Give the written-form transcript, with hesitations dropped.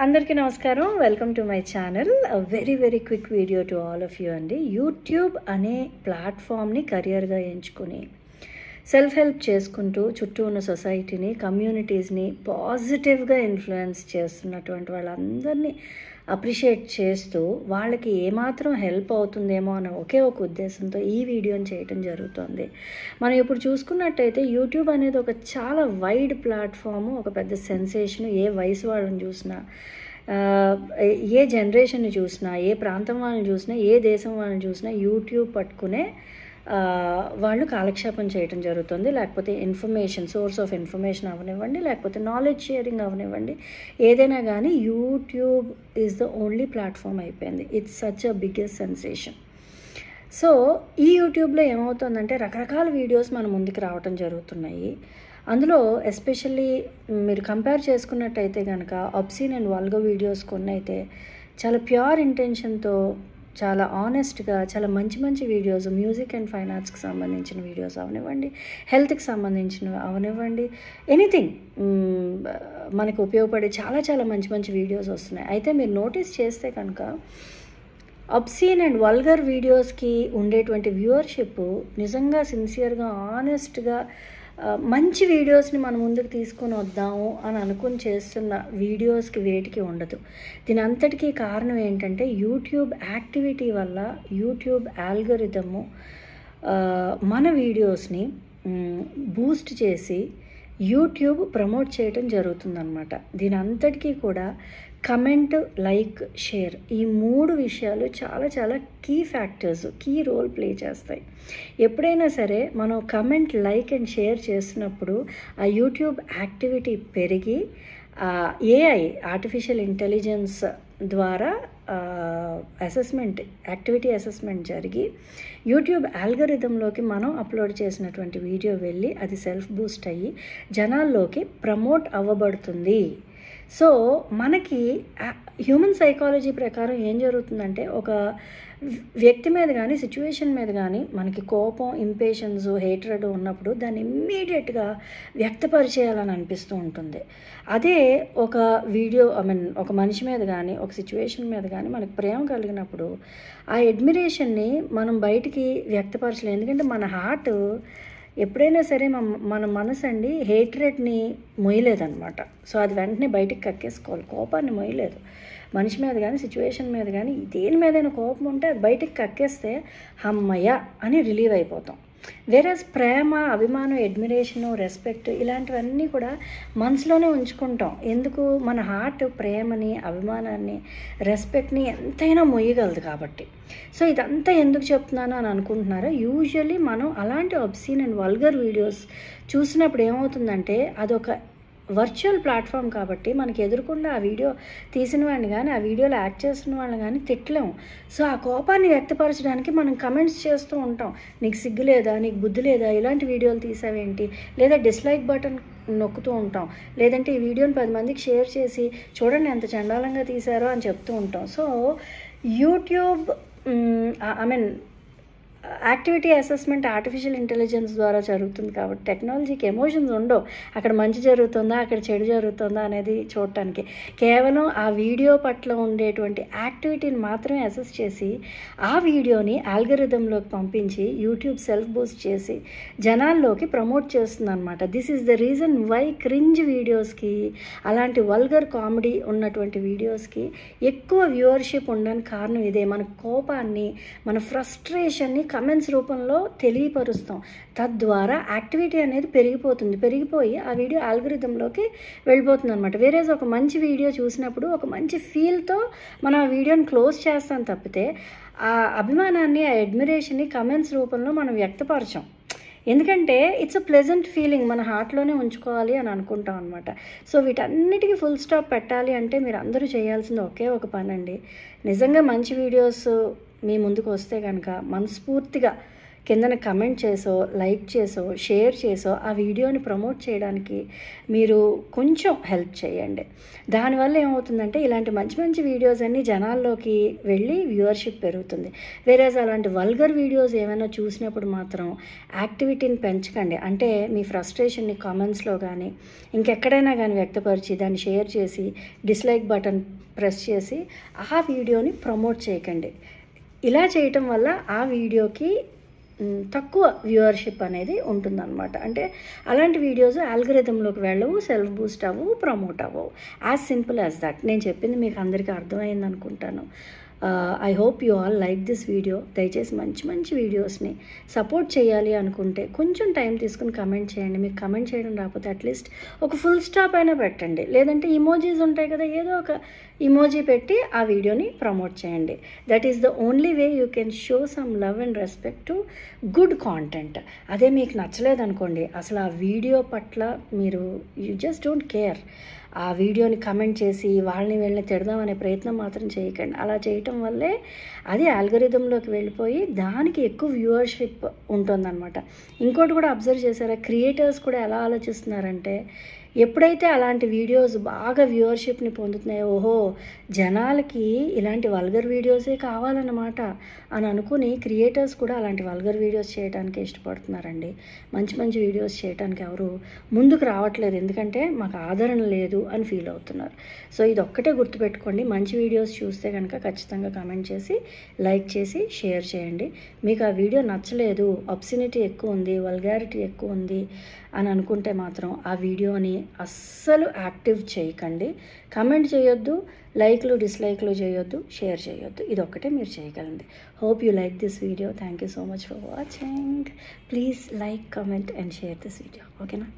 అందరికీ నమస్కారం. Welcome to my channel. Very quick video to all of you అండి. YouTube అనే ప్లాట్ఫామ్ని కెరియర్గా ఎంచుకొని సెల్ఫ్ హెల్ప్ చేసుకుంటూ చుట్టూ ఉన్న సొసైటీని, కమ్యూనిటీస్ని పాజిటివ్గా ఇన్ఫ్లుయెన్స్ చేస్తున్నటువంటి వాళ్ళందరినీ అప్రిషియేట్ చేస్తూ వాళ్ళకి ఏమాత్రం హెల్ప్ అవుతుందేమో అన్న ఒకే ఒక ఉద్దేశంతో ఈ వీడియోని చేయటం జరుగుతుంది. మనం ఇప్పుడు చూసుకున్నట్టయితే యూట్యూబ్ అనేది ఒక చాలా వైడ్ ప్లాట్ఫాము, ఒక పెద్ద సెన్సేషన్. ఏ వయసు వాళ్ళని చూసినా, ఏ జనరేషన్ని చూసినా, ఏ ప్రాంతం వాళ్ళని చూసినా, ఏ దేశం వాళ్ళని చూసినా యూట్యూబ్ పట్టుకునే వాళ్ళు కాలక్షేపం చేయటం జరుగుతుంది. లేకపోతే ఇన్ఫర్మేషన్, సోర్స్ ఆఫ్ ఇన్ఫర్మేషన్ అవనివ్వండి, లేకపోతే నాలెడ్జ్ షేరింగ్ అవనివ్వండి, ఏదైనా కానీ YouTube is the only platform అయిపోయింది. It's such a biggest sensation. So ఈ యూట్యూబ్లో ఏమవుతుందంటే రకరకాల వీడియోస్ మన ముందుకు రావటం జరుగుతున్నాయి. అందులో ఎస్పెషల్లీ మీరు కంపేర్ చేసుకున్నట్టయితే కనుక అబ్సీన్ అండ్ వల్గర్ వీడియోస్ కొన్ని అయితే చాలా ప్యూర్ ఇంటెన్షన్తో, చాలా ఆనెస్ట్గా, చాలా మంచి వీడియోస్, మ్యూజిక్ అండ్ ఫైన్ ఆర్ట్స్కి సంబంధించిన వీడియోస్ అవనివ్వండి, హెల్త్కి సంబంధించినవి అవనివ్వండి, ఎనీథింగ్ మనకు ఉపయోగపడే చాలా మంచి వీడియోస్ వస్తున్నాయి. అయితే మీరు నోటీస్ చేస్తే కనుక అబ్సీన్ అండ్ వల్గర్ వీడియోస్కి ఉండేటువంటి వ్యూవర్షిప్ నిజంగా సిన్సియర్గా, ఆనెస్ట్గా మంచి వీడియోస్ని మన ముందుకు తీసుకొని వద్దాము అని అనుకుని చేస్తున్న వీడియోస్కి వేటికి ఉండదు. దీని అంతటికీ కారణం ఏంటంటే యూట్యూబ్ యాక్టివిటీ వల్ల యూట్యూబ్ ఆల్గోరిథము మన వీడియోస్ని బూస్ట్ చేసి యూట్యూబ్ ప్రమోట్ చేయటం జరుగుతుందన్నమాట. దీని అంతటికీ కూడా కమెంట్, లైక్, షేర్ ఈ మూడు విషయాలు చాలా key factors, key role play చేస్తాయి. ఎప్పుడైనా సరే మనం కమెంట్, లైక్ అండ్ షేర్ చేస్తున్నప్పుడు ఆ యూట్యూబ్ యాక్టివిటీ పెరిగి ఏఐ, ఆర్టిఫిషియల్ ఇంటెలిజెన్స్ ద్వారా యాక్టివిటీ అసెస్మెంట్ జరిగి యూట్యూబ్ ఆల్గోరిథంలోకి మనం అప్లోడ్ చేసినటువంటి వీడియో వెళ్ళి అది సెల్ఫ్ బూస్ట్ అయ్యి జనాల్లోకి ప్రమోట్ అవ్వబడుతుంది. సో మనకి హ్యూమన్ సైకాలజీ ప్రకారం ఏం జరుగుతుందంటే ఒక వ్యక్తి మీద కానీ, సిచ్యువేషన్ మీద కానీ మనకి కోపం, ఇంపేషన్స్, హేట్రెడ్ ఉన్నప్పుడు దాన్ని ఇమ్మీడియట్గా వ్యక్తపరిచేయాలని అనిపిస్తూ ఉంటుంది. అదే ఒక వీడియో, ఒక మనిషి మీద కానీ, ఒక సిచ్యువేషన్ మీద కానీ మనకు ప్రేమ కలిగినప్పుడు ఆ అడ్మిరేషన్ని మనం బయటికి వ్యక్తపరచలేము. ఎందుకంటే మన హార్ట్ ఎప్పుడైనా సరే మన మనసు అండి హేట్రెడ్ని మొయ్యలేదన్నమాట. సో అది వెంటనే బయటికి కక్కేసుకోవాలి. కోపాన్ని మొయ్యలేదు. మనిషి మీద కానీ, సిచ్యువేషన్ మీద కానీ, దేని మీదైనా కోపం ఉంటే అది బయటికి కక్కేస్తే అమ్మయ్య అని రిలీవ్ అయిపోతాం. వేరేస్ ప్రేమ, అభిమానం, అడ్మిరేషను, రెస్పెక్ట్ ఇలాంటివన్నీ కూడా మనసులోనే ఉంచుకుంటాం. ఎందుకు? మన హార్ట్ ప్రేమని, అభిమానాన్ని, రెస్పెక్ట్ని ఎంతైనా మొయ్యగలదు కాబట్టి. సో ఇదంతా ఎందుకు చెప్తున్నాను అని అనుకుంటున్నారా? యూజువల్లీ మనం అలాంటి అబ్సీన్ అండ్ వల్గర్ వీడియోస్ చూసినప్పుడు ఏమవుతుందంటే అదొక వర్చువల్ ప్లాట్ఫామ్ కాబట్టి మనకి ఎదురుకుండా ఆ వీడియో తీసిన వాడిని కానీ, ఆ వీడియోలో యాక్ట్ చేస్తున్న వాళ్ళని కానీ తిట్టలేము. సో ఆ కోపాన్ని వ్యక్తపరచడానికి మనం కమెంట్స్ చేస్తూ ఉంటాం. నీకు సిగ్గు లేదా, నీకు బుద్ధి లేదా, ఇలాంటి వీడియోలు తీసావేంటి, లేదా డిస్లైక్ బటన్ నొక్కుతూ ఉంటాం. లేదంటే ఈ వీడియోని 10 మందికి షేర్ చేసి చూడండి ఎంత చండాలంగా తీశారో అని చెప్తూ ఉంటాం. So YouTube activity assessment artificial intelligence ద్వారా జరుగుతుంది కాబట్టి టెక్నాలజీకి ఎమోషన్స్ ఉండవు. అక్కడ మంచి జరుగుతుందా, అక్కడ చెడు జరుగుతుందా అనేది చూడటానికి కేవలం ఆ వీడియో పట్ల ఉండేటువంటి యాక్టివిటీని మాత్రమే అసెస్ చేసి ఆ వీడియోని ఆల్గోరిథంలోకి పంపించి యూట్యూబ్ సెల్ఫ్ బూస్ట్ చేసి జనాల్లోకి ప్రమోట్ చేస్తుంది అనమాట. This is the reason why cringe వీడియోస్కి, అలాంటి వల్గర్ కామెడీ ఉన్నటువంటి వీడియోస్కి ఎక్కువ వ్యూవర్షిప్ ఉండడానికి కారణం ఇదే. మన కోపాన్ని, మన ఫ్రస్ట్రేషన్ని కమెంట్స్ రూపంలో తెలియపరుస్తాం. తద్వారా యాక్టివిటీ అనేది పెరిగిపోయి ఆ వీడియో ఆల్గోరిథంలోకి వెళ్ళిపోతుంది అనమాట. వేరేజ్ ఒక మంచి వీడియో చూసినప్పుడు ఒక మంచి ఫీల్తో మనం ఆ వీడియోని క్లోజ్ చేస్తాం తప్పితే ఆ అభిమానాన్ని, ఆ అడ్మిరేషన్ని కమెంట్స్ రూపంలో మనం వ్యక్తపరచం. ఎందుకంటే ఇట్స్ అ ప్లెజెంట్ ఫీలింగ్, మన హార్ట్లోనే ఉంచుకోవాలి అని అనుకుంటాం అనమాట. సో వీటన్నిటికీ ఫుల్ స్టాప్ పెట్టాలి అంటే మీరు అందరూ చేయాల్సింది ఒకే ఒక పని అండి. నిజంగా మంచి వీడియోస్ మీ ముందుకు వస్తే కనుక మనస్ఫూర్తిగా కిందన కమెంట్ చేసో, లైక్ చేసో, షేర్ చేసో ఆ వీడియోని ప్రమోట్ చేయడానికి మీరు కొంచెం హెల్ప్ చేయండి. దానివల్ల ఏమవుతుందంటే ఇలాంటి మంచి మంచి వీడియోస్ అన్నీ జనాల్లోకి వెళ్ళి వ్యూవర్షిప్ పెరుగుతుంది. వేరేజ్ అలాంటి వల్గర్ వీడియోస్ ఏమైనా చూసినప్పుడు మాత్రం యాక్టివిటీని పెంచకండి. అంటే మీ ఫ్రస్ట్రేషన్ని కామెంట్స్లో కానీ ఇంకెక్కడైనా కానీ వ్యక్తపరిచి దాన్ని షేర్ చేసి డిస్లైక్ బటన్ ప్రెస్ చేసి ఆ వీడియోని ప్రమోట్ చేయకండి. ఇలా చేయటం వల్ల ఆ వీడియోకి తక్కువ వ్యూవర్షిప్ అనేది ఉంటుందన్నమాట. అంటే అలాంటి వీడియోస్ ఆల్గరిథంలోకి వెళ్ళవు, సెల్ఫ్ బూస్ట్ అవ్వవు, ప్రమోట్ అవ్వవు. As simple as that. నేను చెప్పింది మీకు అందరికీ అర్థమైంది అనుకుంటాను. I hope you all like this video. దయచేసి మంచి మంచి వీడియోస్ని సపోర్ట్ చేయాలి అనుకుంటే కొంచెం టైం తీసుకుని కమెంట్ చేయండి. మీకు కమెంట్ చేయడం రాకపోతే అట్లీస్ట్ ఒక ఫుల్ స్టాప్ అయినా పెట్టండి. లేదంటే ఇమోజీస్ ఉంటాయి కదా, ఏదో ఒక ఇమోజీ పెట్టి ఆ వీడియోని ప్రమోట్ చేయండి. That is the only way you can show some love and respect to good content. అదే మీకు నచ్చలేదనుకోండి, అసలు ఆ వీడియో పట్ల మీరు యూ జస్ట్ డోంట్ కేర్. ఆ వీడియోని కమెంట్ చేసి వీళ్ళని తిడదామనే ప్రయత్నం మాత్రం చేయకండి. అలా చేయటం వల్లే అది ఆల్గరిథంలోకి వెళ్ళిపోయి దానికి ఎక్కువ వ్యూవర్షిప్ ఉంటుందన్నమాట. ఇంకోటి కూడా అబ్జర్వ్ చేశారా, క్రియేటర్స్ కూడా ఎలా ఆలోచిస్తున్నారంటే ఎప్పుడైతే అలాంటి వీడియోస్ బాగా వ్యూవర్షిప్ని పొందుతున్నాయో, ఓహో జనాలకి ఇలాంటి వల్గర్ వీడియోసే కావాలన్నమాట అని అనుకుని క్రియేటర్స్ కూడా అలాంటి వల్గర్ వీడియోస్ చేయడానికి ఇష్టపడుతున్నారండి. మంచి మంచి వీడియోస్ చేయడానికి ఎవరు ముందుకు రావట్లేదు, ఎందుకంటే మాకు ఆదరణ లేదు అని ఫీల్ అవుతున్నారు. సో ఇది ఒక్కటే గుర్తుపెట్టుకోండి. మంచి వీడియోస్ చూస్తే కనుక ఖచ్చితంగా కమెంట్ చేసి, లైక్ చేసి, షేర్ చేయండి. మీకు ఆ వీడియో నచ్చలేదు, అబ్సినిటీ ఎక్కువ ఉంది, వల్గారిటీ ఎక్కువ ఉంది అని అనుకుంటే మాత్రం ఆ వీడియోని అస్సలు యాక్టివ్ చేయకండి. కమెంట్ చేయొద్దు, లైక్లు డిస్లైక్లు చేయొద్దు, షేర్ చేయొద్దు. ఇది ఒక్కటే మీరు చేయగలండి. Hope you like this video. Thank you so much for watching. Please like, comment and share this video. ఓకేనా?